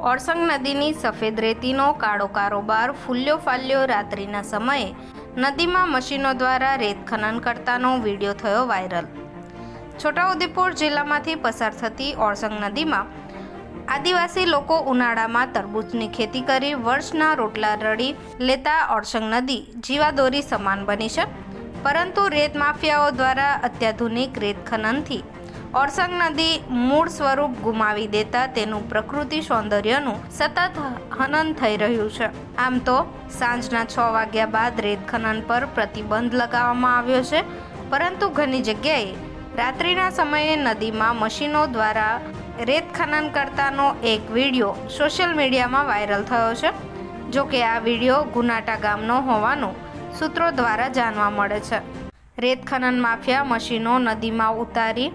ઓરસંગ નદીની સફેદ રેતીનો કાળો કારોબાર ફૂલ્યો ફાલ્યો રાત્રિના સમયે નદીમાં મશીનો દ્વારા રેત ખનન કરતાનો વિડીયો થયો વાયરલ। છોટાઉદેપુર જિલ્લામાંથી પસાર થતી ઓરસંગ નદીમાં આદિવાસી લોકો ઉનાળામાં તરબૂચની ખેતી કરી વર્ષના રોટલા રળી લેતા ઓરસંગ નદી જીવાદોરી સમાન બની છે, પરંતુ રેત માફિયાઓ દ્વારા અત્યાધુનિક રેત ખનનથી ઓરસંગ નદી મૂળ સ્વરૂપ ગુમાવી દેતા તેનું પ્રકૃતિ સૌંદર્યનું સતત હનન થઈ રહ્યું છે। આમ તો સાંજના 6 વાગ્યા બાદ રેત ખનન પર પ્રતિબંધ લગાવવામાં આવ્યો છે, પરંતુ ઘણી જગ્યાએ રાત્રિના સમયે નદીમાં મશીનો દ્વારા રેત ખનન કરતાનો એક વિડીયો સોશિયલ મીડિયામાં વાયરલ થયો છે। જો કે આ વિડીયો ગુનાટા ગામનો હોવાનું સૂત્રો દ્વારા જાણવા મળે છે। રેત ખનન માફિયા મશીનો નદીમાં ઉતારી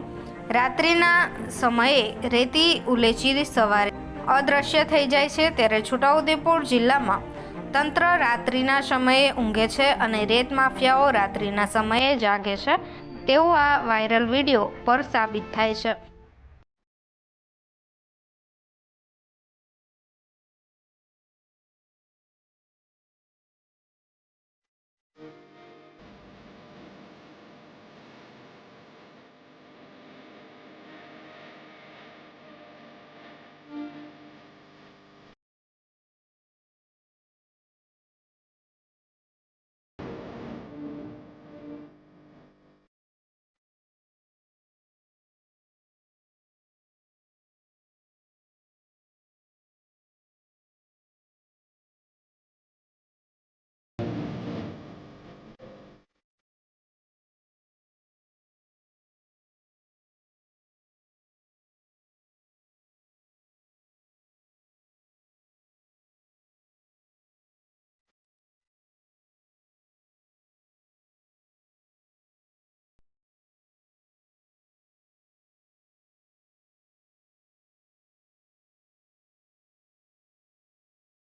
રાત્રિના સમયે રેતી ઉલેચી સવારે અદૃશ્ય થઈ જાય છે, ત્યારે છોટાઉદેપુર જિલ્લામાં તંત્ર રાત્રિના સમયે ઊંઘે છે અને રેત માફિયાઓ રાત્રિના સમયે જાગે છે તેવું આ વાયરલ વિડીયો પર સાબિત થાય છે।